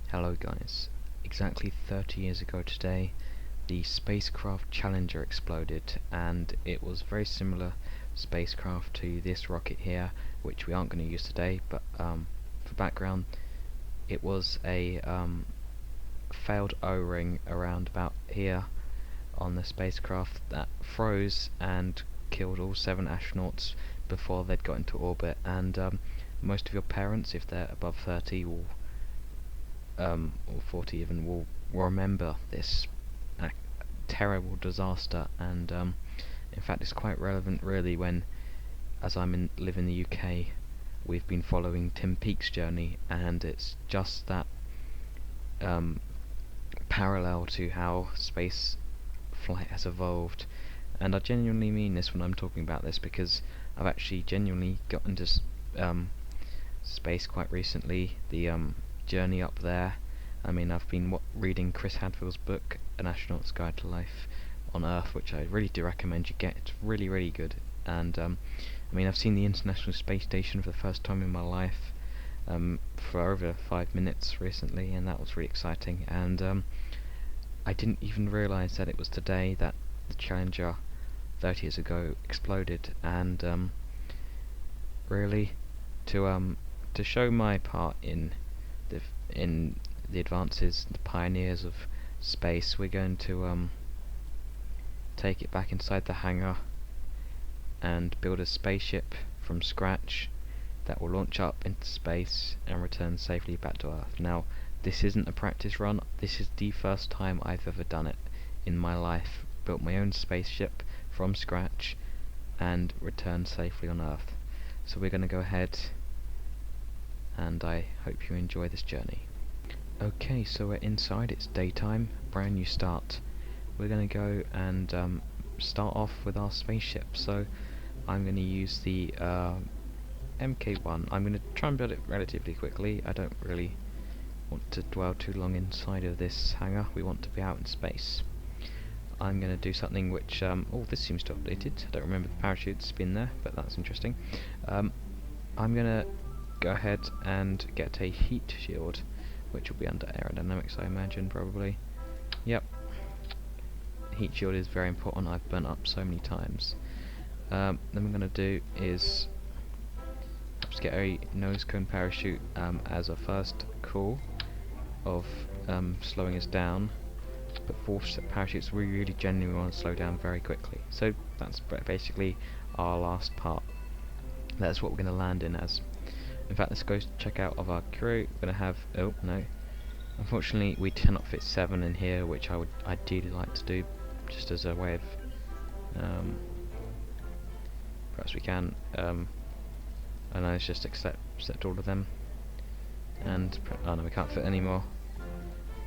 Hello guys. Exactly 30 years ago today, the spacecraft Challenger exploded, and it was very similar spacecraft to this rocket here, which we aren't going to use today, but for background, it was a failed O-ring around about here on the spacecraft that froze and killed all 7 astronauts before they'd got into orbit, and most of your parents, if they're above 30, will or 40 even, will remember this terrible disaster. And in fact it's quite relevant really when, as live in the UK, we've been following Tim Peake's journey, and it's just that parallel to how space flight has evolved. And I genuinely mean this when I'm talking about this, because I've actually genuinely got into space quite recently. The journey up there, I mean, I've been reading Chris Hadfield's book, An Astronaut's Guide to Life on Earth, which I really do recommend you get. It's really, really good. And I mean, I've seen the International Space Station for the first time in my life for over 5 minutes recently, and that was really exciting. And I didn't even realise that it was today that the Challenger 30 years ago exploded. And really, to show my part in the advances, the pioneers of space, we're going to take it back inside the hangar and build a spaceship from scratch that will launch up into space and return safely back to Earth. Now, this isn't a practice run, this is the first time I've ever done it in my life. Built my own spaceship from scratch and returned safely on Earth. So we're going to go ahead, and I hope you enjoy this journey. Okay, so we're inside, it's daytime, brand new start. We're going to go and start off with our spaceship. So I'm going to use the MK1. I'm going to try and build it relatively quickly. I don't really want to dwell too long inside of this hangar. We want to be out in space. I'm going to do something which, oh, this seems to have updated. I don't remember the parachute's been there, but that's interesting. I'm going to go ahead and get a heat shield, which will be under aerodynamics, I imagine, probably. Yep. Heat shield is very important. I've burnt up so many times. Then what I'm going to do is perhaps get a nose cone parachute as a first call of slowing us down. But force parachutes, we really genuinely want to slow down very quickly. So that's basically our last part. That's what we're going to land in as. In fact, let's go check out of our crew. We're going to have, oh no, unfortunately we cannot fit 7 in here, which I would ideally like to do, just as a way of, perhaps we can, and let's just accept all of them, and, oh no, we can't fit any more,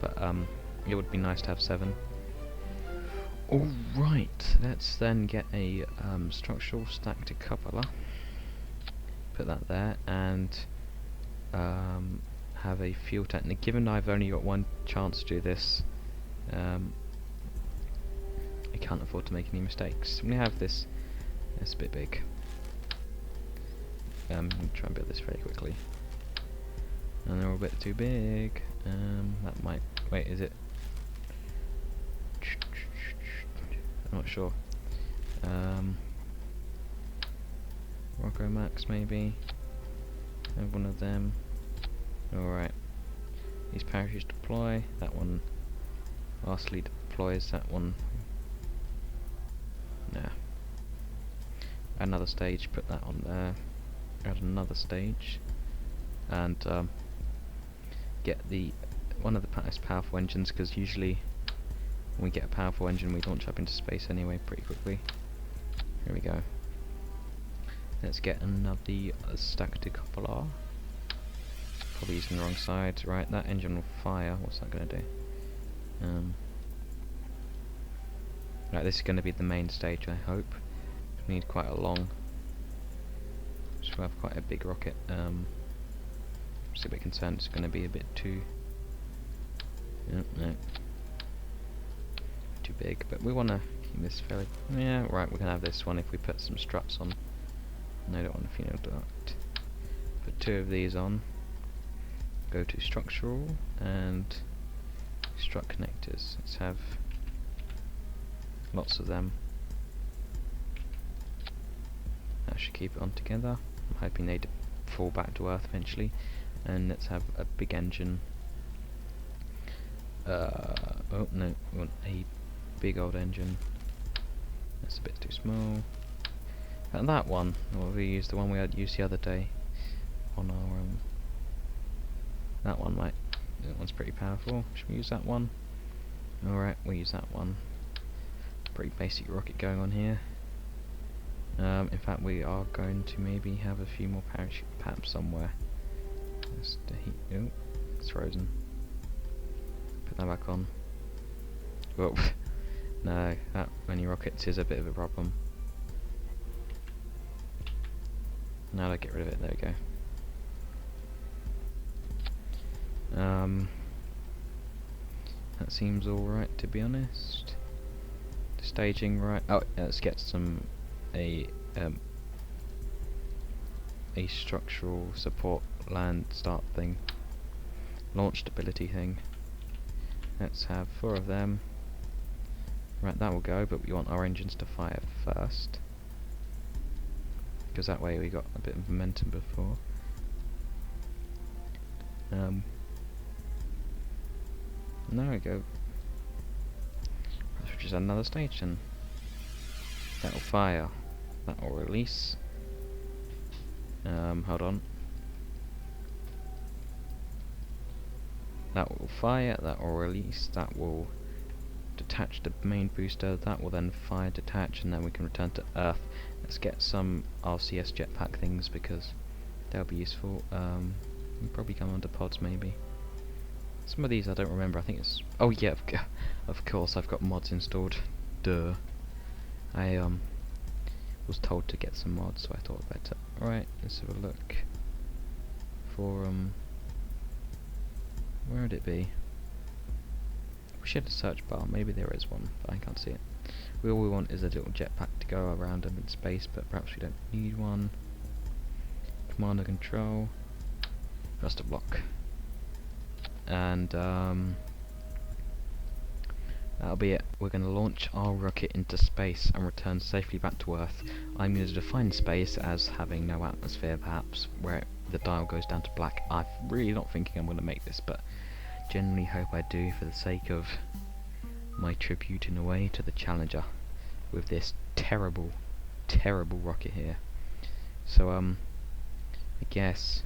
but it would be nice to have 7. Alright, let's then get a structural stack decoupler. Put that there, and have a fuel tank. Now, given I've only got one chance to do this, I can't afford to make any mistakes. I'm going to have this. It's a bit big. I'm going to try and build this very quickly. And they're all a bit too big. That might. Wait, is it? I'm not sure. Rocco Max maybe. Have one of them. Alright. These parachutes deploy. That one lastly deploys. That one. Nah. Add another stage. Put that on there. Add another stage. And get the one of the most powerful engines, because usually when we get a powerful engine we launch up into space anyway pretty quickly. Here we go. Let's get another stack decoupler. Probably using the wrong side. Right, that engine will fire. What's that going to do? Right, this is going to be the main stage, I hope. We need quite a long. So we have quite a big rocket. Just a bit concerned it's going to be a bit too. No. Too big, but we want to keep this fairly. Yeah, right. We're going to have this one if we put some struts on. No, I don't want a fuel duct. Put 2 of these on. go to structural and strut connectors. Let's have lots of them. That should keep it on together. I'm hoping they fall back to Earth eventually. And let's have a big engine. Oh no, we want a big old engine. That's a bit too small. And that one, well, we used the one we had used the other day on our that one, right? That one's pretty powerful. Should we use that one? Alright, we'll use that one. Pretty basic rocket going on here. In fact, we are going to maybe have a few more parachute paps somewhere. Let's oh, it's frozen. Put that back on. Whoa. No, that many rockets is a bit of a problem. Now I'll get rid of it, there we go. That seems alright, to be honest. The staging right. Oh, yeah, let's get some a structural support land start thing, launch stability thing. Let's have 4 of them. Right, that will go, but we want our engines to fire first, because that way we got a bit of momentum before. There we go. Let's just add another station. That will fire. That will release. Hold on. That will fire. That will release. That will detach the main booster. That will then fire, detach, and then we can return to Earth. Let's get some RCS jetpack things because they'll be useful. We'll probably come under pods maybe. Some of these I don't remember. I think it's. Oh yeah, of course I've got mods installed. Duh. I was told to get some mods, so I thought better. Right, let's have a look for where would it be? We should have a search bar. Maybe there is one, but I can't see it. All we want is a little jetpack to go around them in space, but perhaps we don't need one. Command and control. Just a block. And that'll be it. We're going to launch our rocket into space and return safely back to Earth. I'm going to define space as having no atmosphere, perhaps, where the dial goes down to black. I'm really not thinking I'm going to make this, but generally hope I do for the sake of my tribute in a way to the Challenger with this terrible, terrible rocket here. So I guess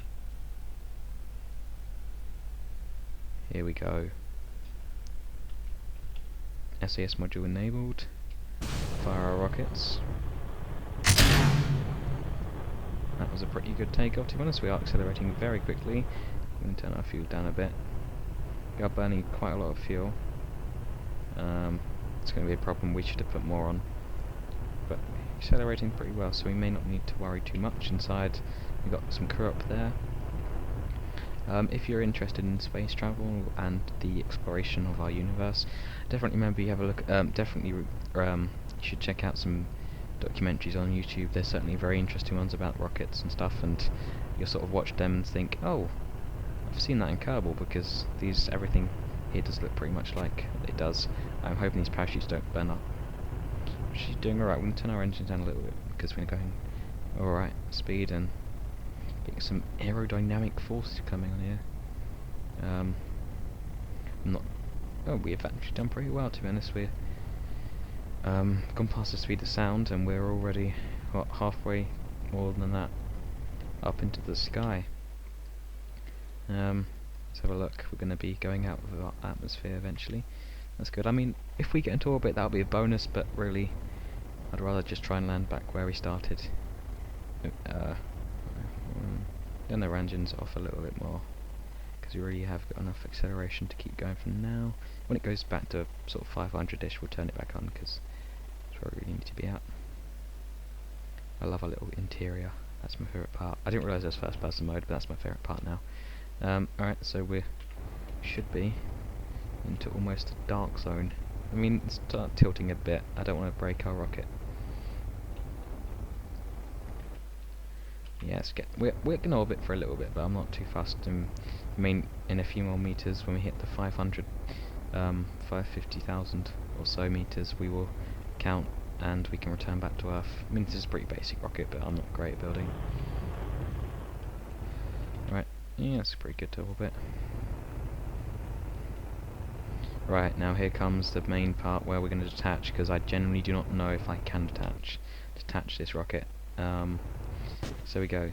here we go. SAS module enabled. Fire our rockets. That was a pretty good takeoff, to be honest. We are accelerating very quickly. We can turn our fuel down a bit. We are burning quite a lot of fuel. It's going to be a problem. We should have put more on. But accelerating pretty well, so we may not need to worry too much inside. We've got some crew up there. If you're interested in space travel and the exploration of our universe, definitely remember you have a look. You should check out some documentaries on YouTube. There's certainly very interesting ones about rockets and stuff, and you'll sort of watch them and think, oh, I've seen that in Kerbal, because everything here does look pretty much like it does. I'm hoping these parachutes don't burn up. She's doing alright. We can turn our engine down a little bit because we're going alright speed and getting some aerodynamic force coming on here. We have actually done pretty well, to be honest. We're gone past the speed of sound, and we're already halfway more than that up into the sky. Let's have a look. We're going to be going out of our atmosphere eventually. That's good. I mean, if we get into orbit, that'll be a bonus, but really, I'd rather just try and land back where we started. Then the engines off a little bit more, because we really have got enough acceleration to keep going from now. When it goes back to sort of 500ish, we'll turn it back on, because that's where we really need to be at. I love our little interior. That's my favourite part. I didn't realise it was first person mode, but that's my favourite part now. Alright, so we should be into almost a dark zone. I mean, start tilting a bit. I don't want to break our rocket. Yes, we're gonna orbit for a little bit, but I'm not too fast. I mean, in a few more meters, when we hit the 550,000 or so meters, we will count and we can return back to Earth. I mean, this is a pretty basic rocket, but I'm not great at building. Right, yeah, it's pretty good to orbit. Right, now here comes the main part where we're going to detach, because I generally do not know if I can detach this rocket. So we go.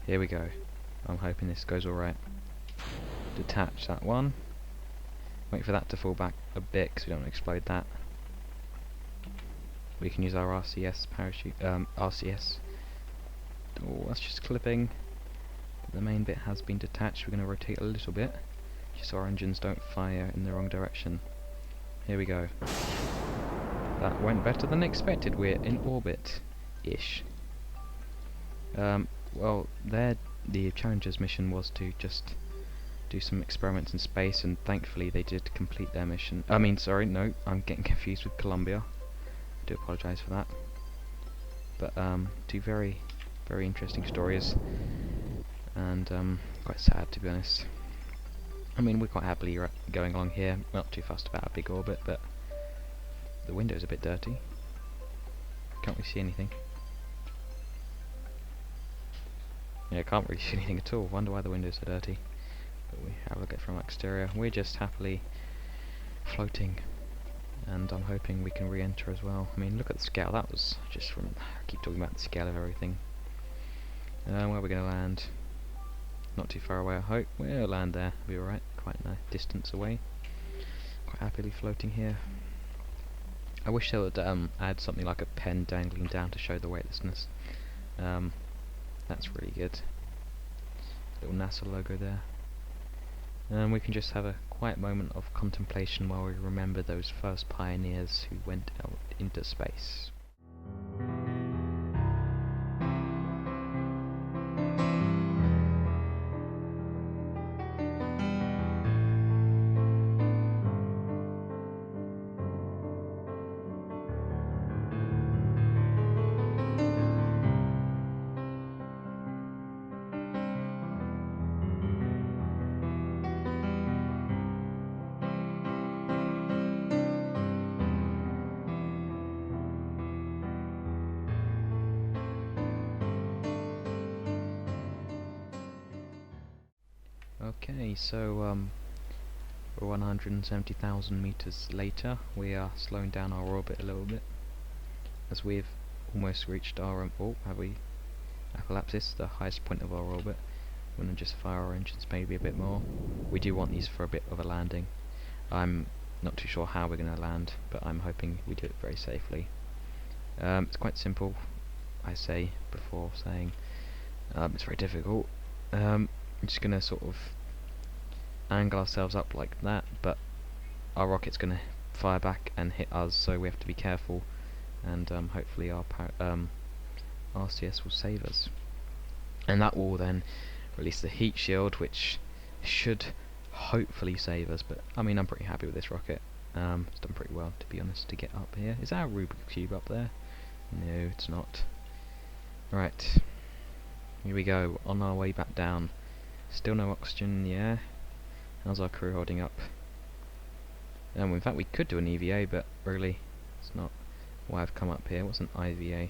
Here we go. I'm hoping this goes alright. Detach that one. Wait for that to fall back a bit, because we don't want to explode that. We can use our RCS parachute, RCS. Oh, that's just clipping. The main bit has been detached. We're going to rotate a little bit, just so our engines don't fire in the wrong direction. Here we go. That went better than expected. We're in orbit-ish. Well, the Challenger's mission was to just do some experiments in space, and thankfully they did complete their mission. I mean, sorry, no, I'm getting confused with Columbia. I do apologise for that. But two very, very interesting stories, and quite sad, to be honest. I mean, we're quite happily going along here. We're not too fussed about a big orbit, but the window's a bit dirty. Can't really see anything. Yeah, can't really see anything at all. Wonder why the window's so dirty. But we have a look at it from exterior. We're just happily floating, and I'm hoping we can re-enter as well. I mean, look at the scale. That was just from... I keep talking about the scale of everything. Where are we going to land? Not too far away, I hope. We'll land there. Be alright. Quite a distance away. Quite happily floating here. I wish they would add something like a pen dangling down to show the weightlessness. That's really good. Little NASA logo there. And we can just have a quiet moment of contemplation while we remember those first pioneers who went out into space. Okay, so we're 170,000 meters later. We are slowing down our orbit a little bit, as we've almost reached our oh, have we? Apoapsis, the highest point of our orbit. We're going to just fire our engines maybe a bit more. We do want these for a bit of a landing. I'm not too sure how we're going to land, but I'm hoping we do it very safely. It's quite simple, I say before saying it's very difficult. I'm just going to sort of angle ourselves up like that, but our rocket's going to fire back and hit us, so we have to be careful, and hopefully our RCS will save us. And that will then release the heat shield, which should hopefully save us, but I mean, I'm pretty happy with this rocket. It's done pretty well, to be honest, to get up here. Is that a Rubik's Cube up there? No, it's not. Right, here we go, on our way back down. Still no oxygen in the air. How's our crew holding up? In fact, we could do an EVA, but really, it's not why I've come up here. What's an IVA?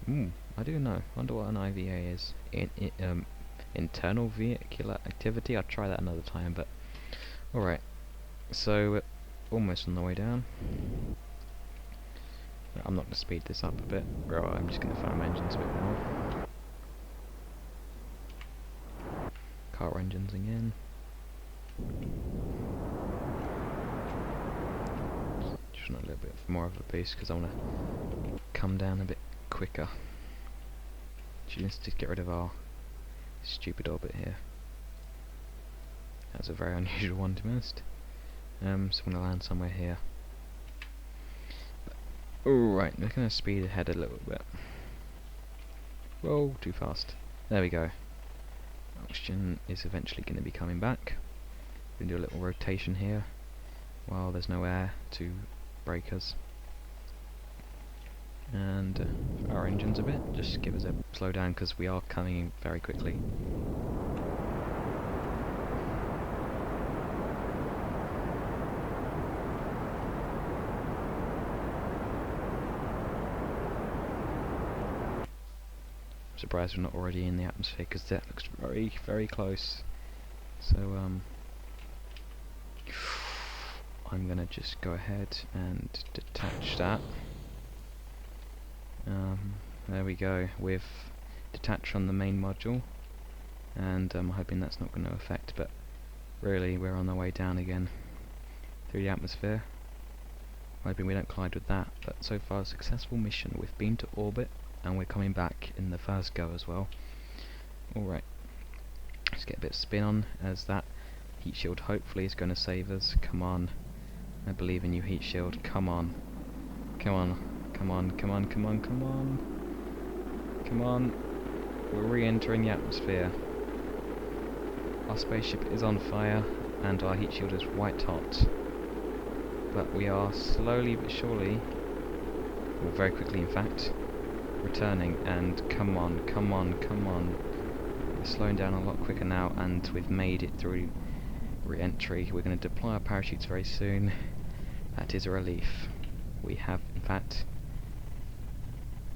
I do know. Wonder what an IVA is. Internal vehicular activity. I'll try that another time, but alright. So, we're almost on the way down. I'm not going to speed this up a bit. Right, I'm just going to fire my engines a bit more. Car engines again. Just want a little bit more of a boost because I want to come down a bit quicker. Just to get rid of our stupid orbit here. That's a very unusual one, to be honest. So I'm going to land somewhere here. Alright, we're going to speed ahead a little bit. Whoa, too fast. There we go. Oxygen is eventually going to be coming back. We're going to do a little rotation here while there's no air to break us. And our engines a bit, just give us a slow down because we are coming very quickly. I'm surprised we're not already in the atmosphere because that looks very, very close. So I'm gonna just go ahead and detach that. There we go. We've detached from the main module, and I'm hoping that's not going to affect, but really we're on the way down again through the atmosphere. Hoping we don't collide with that, but so far a successful mission. We've been to orbit and we're coming back in the first go as well. Alright, let's get a bit of spin on, as that heat shield hopefully is going to save us. Come on, I believe in you, heat shield. Come on, come on, come on, come on, come on, come on, come on. We're re-entering the atmosphere. Our spaceship is on fire and our heat shield is white hot, but we are slowly but surely, or very quickly in fact, returning. And come on, come on, come on. We're slowing down a lot quicker now, and we've made it through re-entry. We're going to deploy our parachutes very soon. That is a relief. We have in fact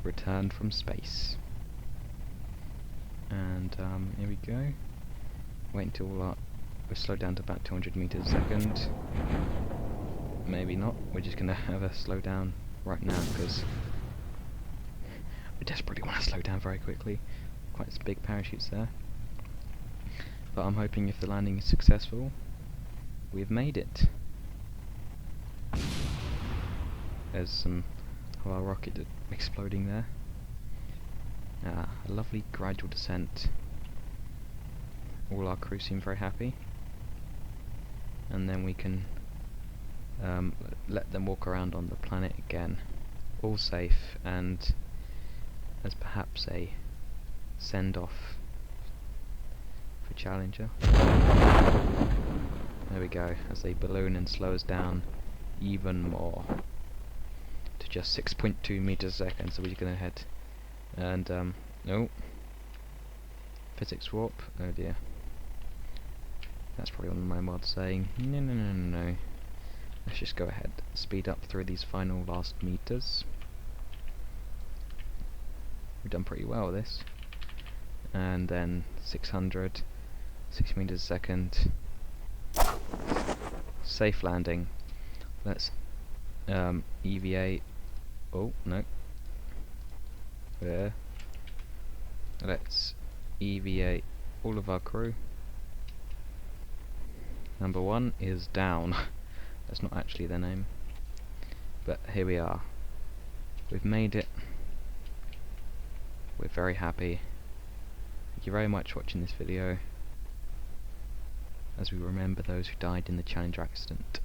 returned from space. And here we go. Wait until we're slowed down to about 200 meters a second. Maybe not. We're just going to have a slow down right now because we desperately want to slow down very quickly. Quite some big parachutes there. But I'm hoping if the landing is successful, we've made it. There's some of our rocket exploding there. A lovely gradual descent. All our crew seem very happy. And then we can let them walk around on the planet again, all safe, and as perhaps a send-off for Challenger. There we go, as they balloon and slow us down even more to just 6.2 meters a second. So we're going to head and no physics warp. Oh dear, that's probably one of my mods saying no, no, no, no, no. Let's just go ahead, speed up through these final last meters. We've done pretty well with this. And then 6 meters a second. Safe landing. Let's EVA. Oh no. There. Let's EVA all of our crew. Number 1 is down. That's not actually their name. But here we are. We've made it. We're very happy. Thank you very much for watching this video, as we remember those who died in the Challenger accident.